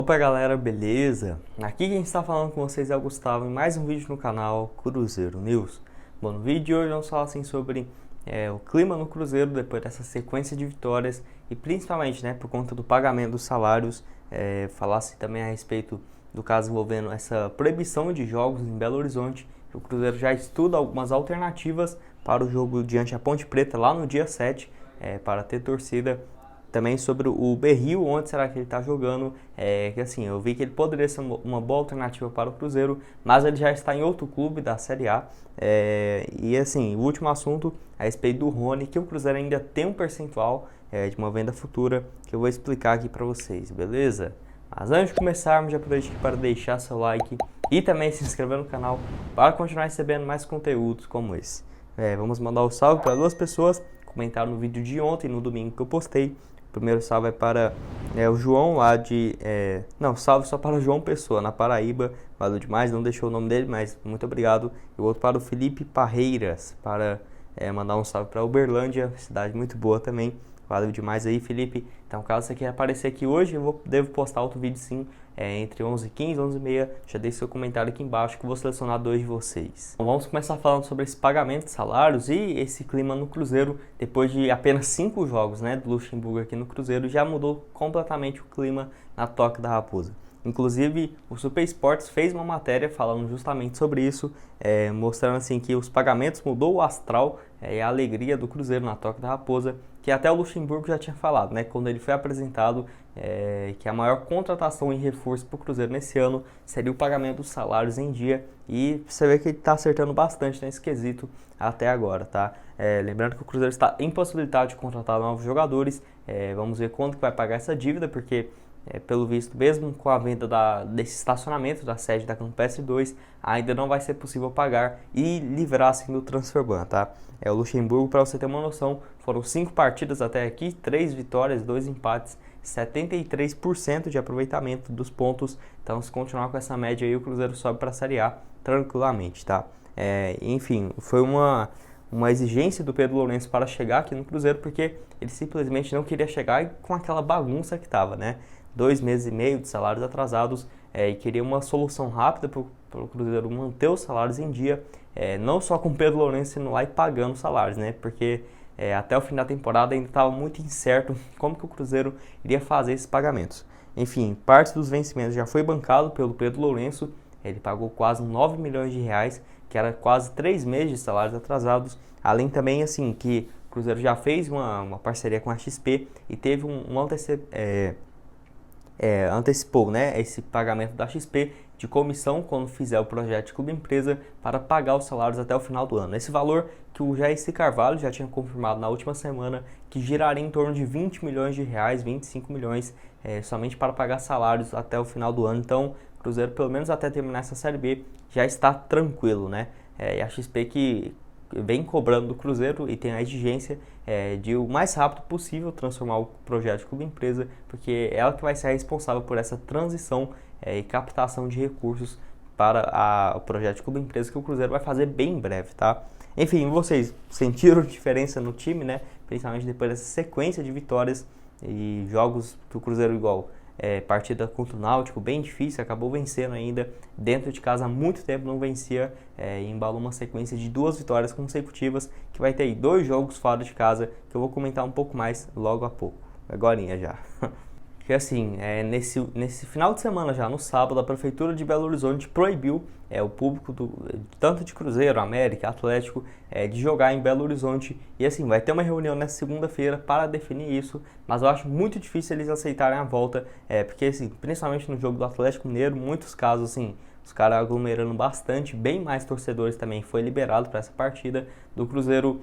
Opa galera, beleza? Aqui quem está falando com vocês é o Gustavo em mais um vídeo no canal Cruzeiro News. Bom, no vídeo de hoje vamos falar assim sobre o clima no Cruzeiro depois dessa sequência de vitórias e principalmente por conta do pagamento dos salários, falar assim, também a respeito do caso envolvendo essa proibição de jogos em Belo Horizonte. O Cruzeiro já estuda algumas alternativas para o jogo diante a Ponte Preta lá no dia 7, para ter torcida. Também sobre o Berril, onde será que ele está jogando, que assim, eu vi que ele poderia ser uma boa alternativa para o Cruzeiro, mas ele já está em outro clube da Série A, e assim, o último assunto a respeito do Rony, que o Cruzeiro ainda tem um percentual de uma venda futura, que eu vou explicar aqui para vocês, beleza? Mas antes de começarmos, já aproveite aqui para deixar seu like e também se inscrever no canal para continuar recebendo mais conteúdos como esse. Vamos mandar um salve para duas pessoas que comentaram no vídeo de ontem, no domingo que eu postei. O primeiro salve é para o João lá de... não, salve só para o João Pessoa, na Paraíba. Valeu demais, não deixou o nome dele, mas muito obrigado. E o outro para o Felipe Parreiras, para mandar um salve para Uberlândia, cidade muito boa também. Valeu demais aí, Felipe. Então, caso você queira aparecer aqui hoje, devo postar outro vídeo sim, entre 11h15 e 11h30. Já deixe seu comentário aqui embaixo que eu vou selecionar dois de vocês. Então, vamos começar falando sobre esse pagamento de salários e esse clima no Cruzeiro. Depois de apenas 5 jogos do Luxemburgo aqui no Cruzeiro, já mudou completamente o clima na Toca da Raposa. Inclusive, o Super Esportes fez uma matéria falando justamente sobre isso, mostrando assim que os pagamentos mudou o astral e a alegria do Cruzeiro na Toca da Raposa, que até o Luxemburgo já tinha falado, quando ele foi apresentado, que a maior contratação e reforço para o Cruzeiro nesse ano seria o pagamento dos salários em dia, e você vê que ele está acertando bastante nesse quesito até agora, tá? Lembrando que o Cruzeiro está impossibilitado de contratar novos jogadores, vamos ver quando que vai pagar essa dívida, porque pelo visto, mesmo com a venda desse estacionamento da sede da Campestre 2, ainda não vai ser possível pagar e livrar assim do transferban, tá? O Luxemburgo, para você ter uma noção, foram 5 partidas até aqui, 3 vitórias, 2 empates, 73% de aproveitamento dos pontos. Então, se continuar com essa média aí, o Cruzeiro sobe para a Série A tranquilamente, tá? Enfim, foi uma exigência do Pedro Lourenço para chegar aqui no Cruzeiro, porque ele simplesmente não queria chegar com aquela bagunça que estava, 2 meses e meio de salários atrasados, e queria uma solução rápida para o Cruzeiro manter os salários em dia, não só com o Pedro Lourenço indo lá e pagando os salários, porque até o fim da temporada ainda estava muito incerto como que o Cruzeiro iria fazer esses pagamentos. Enfim, parte dos vencimentos já foi bancado pelo Pedro Lourenço, ele pagou quase 9 milhões de reais, que era quase 3 meses de salários atrasados, além também assim que o Cruzeiro já fez uma parceria com a XP e teve antecipou esse pagamento da XP de comissão quando fizer o projeto de clube empresa para pagar os salários até o final do ano. Esse valor que o Jair Carvalho já tinha confirmado na última semana, que giraria em torno de 20 milhões de reais, 25 milhões somente para pagar salários até o final do ano. Então, o Cruzeiro, pelo menos até terminar essa Série B, já está tranquilo, e a XP que vem cobrando do Cruzeiro e tem a exigência de o mais rápido possível transformar o projeto de clube empresa, porque é ela que vai ser a responsável por essa transição e captação de recursos para o projeto de clube empresa que o Cruzeiro vai fazer bem em breve, tá? Enfim, vocês sentiram diferença no time, principalmente depois dessa sequência de vitórias e jogos que o Cruzeiro igual. Partida contra o Náutico, bem difícil, acabou vencendo ainda, dentro de casa há muito tempo não vencia, e embalou uma sequência de 2 vitórias consecutivas, que vai ter aí 2 jogos fora de casa, que eu vou comentar um pouco mais logo a pouco, agorinha já. Que assim, nesse final de semana já, no sábado, a Prefeitura de Belo Horizonte proibiu o público tanto de Cruzeiro, América, Atlético, de jogar em Belo Horizonte. E assim, vai ter uma reunião nessa segunda-feira para definir isso, mas eu acho muito difícil eles aceitarem a volta, porque assim, principalmente no jogo do Atlético Mineiro, muitos casos assim, os caras aglomerando bastante, bem mais torcedores também foi liberado para essa partida. Do Cruzeiro,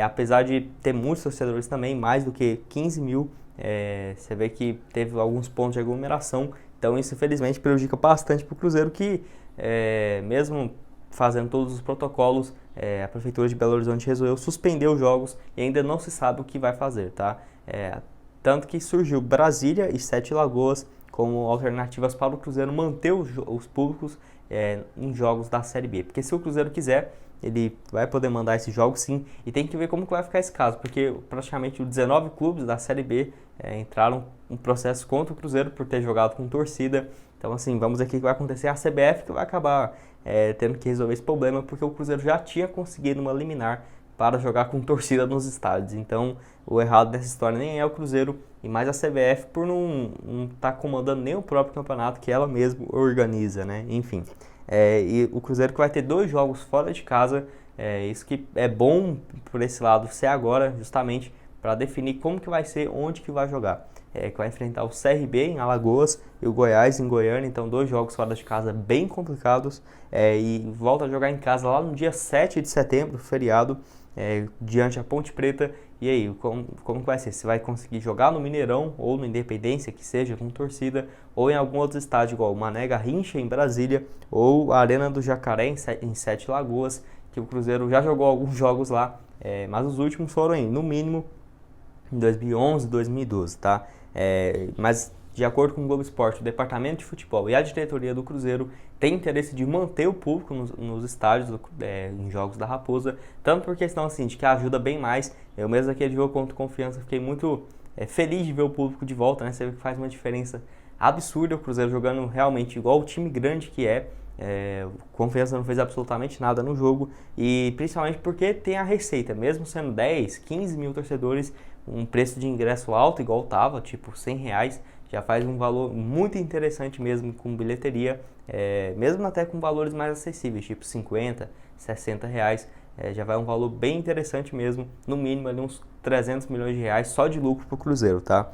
apesar de ter muitos torcedores também, mais do que 15 mil, você vê que teve alguns pontos de aglomeração, então isso infelizmente prejudica bastante para o Cruzeiro, que mesmo fazendo todos os protocolos, a Prefeitura de Belo Horizonte resolveu suspender os jogos e ainda não se sabe o que vai fazer, tá? Tanto que surgiu Brasília e Sete Lagoas como alternativas para o Cruzeiro manter os públicos em jogos da Série B, porque se o Cruzeiro quiser, ele vai poder mandar esses jogos sim, e tem que ver como que vai ficar esse caso, porque praticamente os 19 clubes da Série B entraram um processo contra o Cruzeiro por ter jogado com torcida. Então, assim, vamos ver o que vai acontecer. A CBF que vai acabar tendo que resolver esse problema, porque o Cruzeiro já tinha conseguido uma liminar para jogar com torcida nos estádios. Então, o errado dessa história nem é o Cruzeiro, e mais a CBF por não estar comandando nem o próprio campeonato que ela mesma organiza, né? Enfim, e o Cruzeiro que vai ter 2 jogos fora de casa, isso que é bom por esse lado ser agora, justamente para definir como que vai ser, onde que vai jogar. Que vai enfrentar o CRB em Alagoas e o Goiás em Goiânia, então 2 jogos fora de casa bem complicados, e volta a jogar em casa lá no dia 7 de setembro, feriado, diante a Ponte Preta. E aí, como que vai ser? Você vai conseguir jogar no Mineirão ou no Independência, que seja com torcida, ou em algum outro estádio igual o Mané Garrincha em Brasília, ou a Arena do Jacaré em Sete Lagoas, que o Cruzeiro já jogou alguns jogos lá, mas os últimos foram no mínimo em 2011, 2012, tá? Mas de acordo com o Globo Esporte, o departamento de futebol e a diretoria do Cruzeiro tem interesse de manter o público nos estádios, em jogos da Raposa, tanto por questão assim, de que ajuda bem mais. Eu mesmo aquele jogo contra o Confiança fiquei muito feliz de ver o público de volta, né? Você vê que faz uma diferença absurda, o Cruzeiro jogando realmente igual o time grande que é. O Confiança não fez absolutamente nada no jogo, e principalmente porque tem a receita, mesmo sendo 10, 15 mil torcedores, um preço de ingresso alto igual tava, tipo R$100, já faz um valor muito interessante mesmo com bilheteria, mesmo até com valores mais acessíveis, tipo 50, 60 reais, já vai um valor bem interessante mesmo, no mínimo ali uns 300 milhões de reais só de lucro para o Cruzeiro, tá?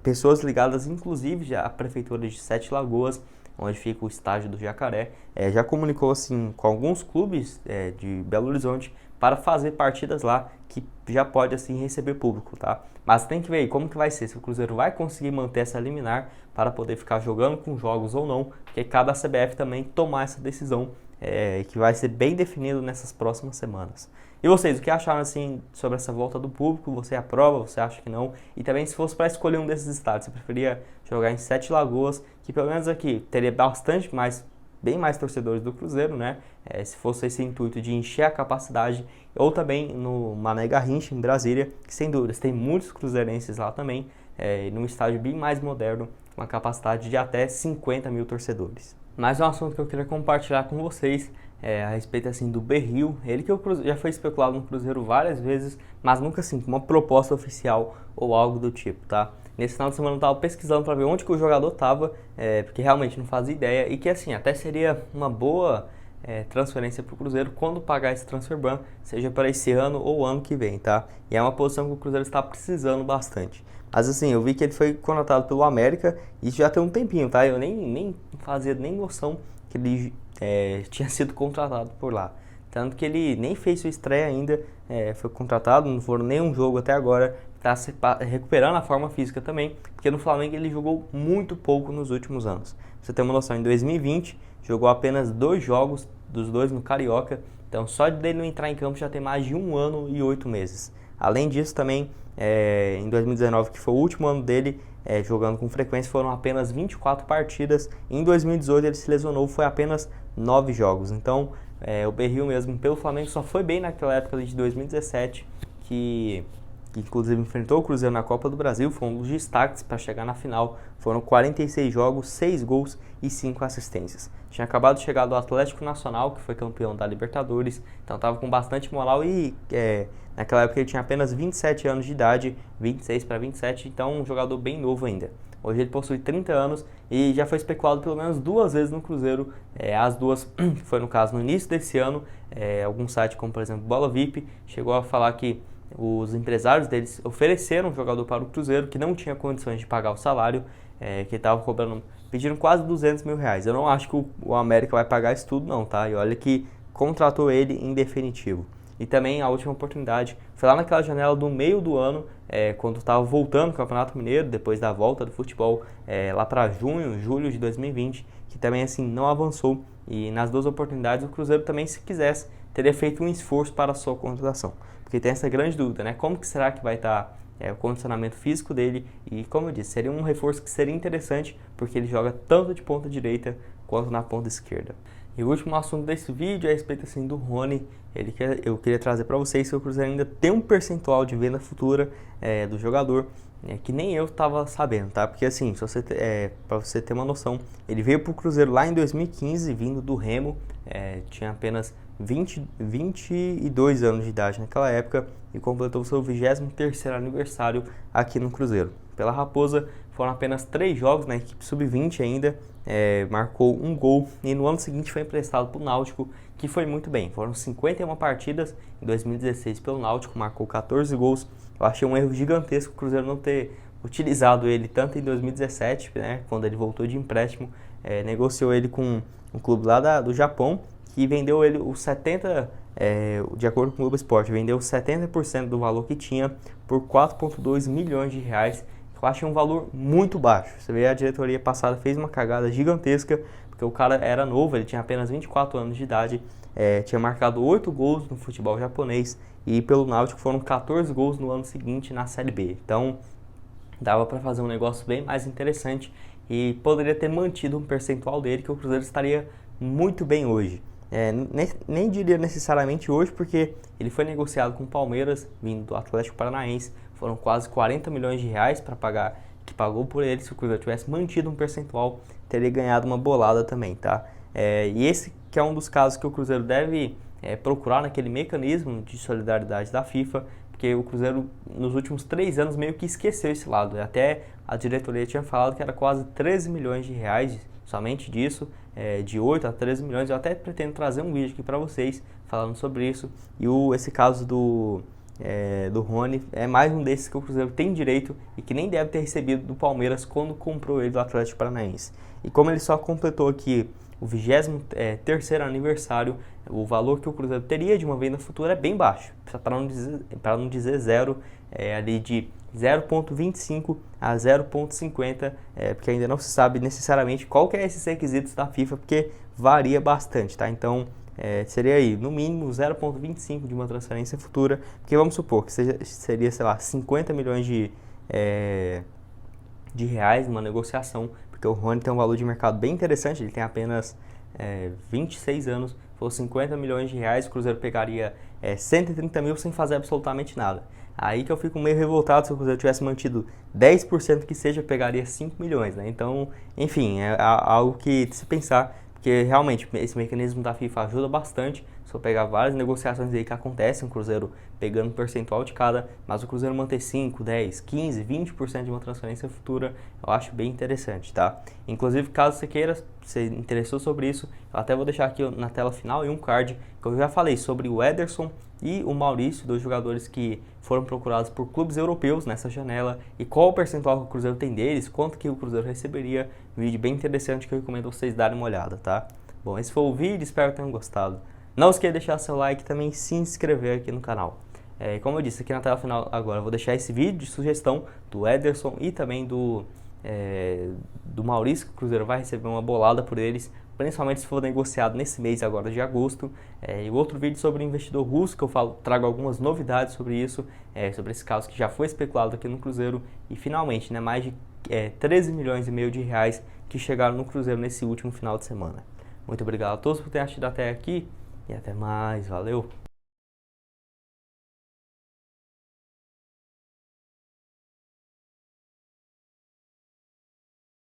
Pessoas ligadas inclusive já à prefeitura de Sete Lagoas, onde fica o estádio do Jacaré, já comunicou assim com alguns clubes de Belo Horizonte para fazer partidas lá, que já pode assim receber público, tá? Mas tem que ver aí como que vai ser, se o Cruzeiro vai conseguir manter essa liminar para poder ficar jogando com jogos ou não, porque cabe à CBF também tomar essa decisão, que vai ser bem definido nessas próximas semanas. E vocês, o que acharam assim sobre essa volta do público? Você aprova? Você acha que não? E também, se fosse para escolher um desses estádios, você preferia jogar em Sete Lagoas, que pelo menos aqui teria bem mais torcedores do Cruzeiro, né? Se fosse esse intuito de encher a capacidade, ou também no Mané Garrincha, em Brasília, que sem dúvidas tem muitos cruzeirenses lá também, num estádio bem mais moderno, com uma capacidade de até 50 mil torcedores. Mais um assunto que eu queria compartilhar com vocês a respeito assim do Berril, ele que já foi especulado no Cruzeiro várias vezes, mas nunca assim com uma proposta oficial ou algo do tipo, tá? Nesse final de semana eu estava pesquisando para ver onde que o jogador estava, porque realmente não fazia ideia, e que assim até seria uma boa transferência para o Cruzeiro quando pagar esse transfer ban, seja para esse ano ou ano que vem, tá? E é uma posição que o Cruzeiro está precisando bastante. Mas assim, eu vi que ele foi contratado pelo América, e isso já tem um tempinho, tá? Eu nem fazia nem noção que ele tinha sido contratado por lá. Tanto que ele nem fez sua estreia ainda, foi contratado, não foram nenhum jogo até agora, está recuperando a forma física também, porque no Flamengo ele jogou muito pouco nos últimos anos. Pra você ter uma noção, em 2020 jogou apenas 2 jogos, dos 2 no Carioca, então só dele não entrar em campo já tem mais de 1 ano e 8 meses. Além disso também, em 2019, que foi o último ano dele jogando com frequência, foram apenas 24 partidas. Em 2018 ele se lesionou, foi apenas 9 jogos. Então o Berril mesmo pelo Flamengo só foi bem naquela época de 2017, que inclusive enfrentou o Cruzeiro na Copa do Brasil, foi um dos destaques para chegar na final. Foram 46 jogos, 6 gols e 5 assistências. Tinha acabado de chegar do Atlético Nacional, que foi campeão da Libertadores, então estava com bastante moral, e naquela época ele tinha apenas 27 anos de idade, 26 para 27, então um jogador bem novo ainda. Hoje ele possui 30 anos e já foi especulado pelo menos 2 vezes no Cruzeiro, as 2 foi no caso no início desse ano. Algum site como por exemplo Bola VIP chegou a falar que os empresários deles ofereceram um jogador para o Cruzeiro que não tinha condições de pagar o salário, que estava pedindo quase 200 mil reais. Eu não acho que o América vai pagar isso tudo não, tá? E olha que contratou ele em definitivo. E também a última oportunidade foi lá naquela janela do meio do ano, quando estava voltando o Campeonato Mineiro, depois da volta do futebol, lá para julho de 2020, que também assim não avançou. E nas 2 oportunidades o Cruzeiro também, se quisesse, teria feito um esforço para a sua contratação. Porque tem essa grande dúvida, né? Como que será que vai estar o condicionamento físico dele e, como eu disse, seria um reforço que seria interessante porque ele joga tanto de ponta direita quanto na ponta esquerda. E o último assunto desse vídeo é a respeito assim, do Rony. Eu queria trazer para vocês que o Cruzeiro ainda tem um percentual de venda futura do jogador que nem eu estava sabendo, tá? Porque assim, para você ter uma noção, ele veio para o Cruzeiro lá em 2015, vindo do Remo, tinha apenas 22 anos de idade naquela época e completou seu 23º aniversário aqui no Cruzeiro. Pela Raposa foram apenas 3 jogos na equipe sub-20 ainda, marcou um gol e no ano seguinte foi emprestado para o Náutico, que foi muito bem. Foram 51 partidas em 2016 pelo Náutico, marcou 14 gols. Eu achei um erro gigantesco o Cruzeiro não ter utilizado ele tanto em 2017, né, quando ele voltou de empréstimo, negociou ele com um clube lá do Japão, que vendeu ele os 70%, de acordo com o Globo Esporte, vendeu 70% do valor que tinha por 4,2 milhões de reais. Eu achei um valor muito baixo. Você vê, a diretoria passada fez uma cagada gigantesca, porque o cara era novo, ele tinha apenas 24 anos de idade, tinha marcado 8 gols no futebol japonês e pelo Náutico foram 14 gols no ano seguinte na Série B. Então, dava para fazer um negócio bem mais interessante e poderia ter mantido um percentual dele que o Cruzeiro estaria muito bem hoje. Nem diria necessariamente hoje, porque ele foi negociado com o Palmeiras, vindo do Atlético Paranaense. Foram quase 40 milhões de reais para pagar, que pagou por ele. Se o Cruzeiro tivesse mantido um percentual, teria ganhado uma bolada também, tá? E esse que é um dos casos que o Cruzeiro deve procurar naquele mecanismo de solidariedade da FIFA, porque o Cruzeiro nos últimos 3 anos meio que esqueceu esse lado. Até a diretoria tinha falado que era quase 13 milhões de reais somente disso, de 8 a 13 milhões. Eu até pretendo trazer um vídeo aqui para vocês falando sobre isso. E esse caso do Rony é mais um desses que o Cruzeiro tem direito e que nem deve ter recebido do Palmeiras quando comprou ele do Atlético Paranaense. E como ele só completou aqui o 23º aniversário, o valor que o Cruzeiro teria de uma venda futura é bem baixo, para não dizer zero, ali de 0,25 a 0,50, porque ainda não se sabe necessariamente qual que é esses requisitos da FIFA, porque varia bastante, tá? Então, seria aí, no mínimo, 0,25 de uma transferência futura, porque vamos supor que seria, sei lá, 50 milhões de reais numa negociação, porque o Rony tem um valor de mercado bem interessante, ele tem apenas 26 anos, for 50 milhões de reais, o Cruzeiro pegaria 130 mil sem fazer absolutamente nada. Aí que eu fico meio revoltado, se o Cruzeiro tivesse mantido 10% que seja, pegaria 5 milhões, né? Então, enfim, é algo que se pensar, porque realmente esse mecanismo da FIFA ajuda bastante. Se eu pegar várias negociações aí que acontecem, o Cruzeiro pegando um percentual de cada, mas o Cruzeiro manter 5, 10, 15, 20% de uma transferência futura, eu acho bem interessante, tá? Inclusive, caso você queira, se interessou sobre isso, eu até vou deixar aqui na tela final em um card, que eu já falei sobre o Ederson e o Maurício, 2 jogadores que foram procurados por clubes europeus nessa janela, e qual o percentual que o Cruzeiro tem deles, quanto que o Cruzeiro receberia. Um vídeo bem interessante que eu recomendo vocês darem uma olhada, tá? Bom, esse foi o vídeo, espero que tenham gostado. Não esqueça de deixar seu like e também se inscrever aqui no canal. Como eu disse, aqui na tela final agora eu vou deixar esse vídeo de sugestão do Ederson e também do Maurício, que o Cruzeiro vai receber uma bolada por eles, principalmente se for negociado nesse mês agora de agosto. E outro vídeo sobre o investidor russo, que eu trago algumas novidades sobre isso, sobre esse caso que já foi especulado aqui no Cruzeiro. E finalmente, né, mais de 13 milhões e meio de reais que chegaram no Cruzeiro nesse último final de semana. Muito obrigado a todos por terem assistido até aqui e até mais, valeu!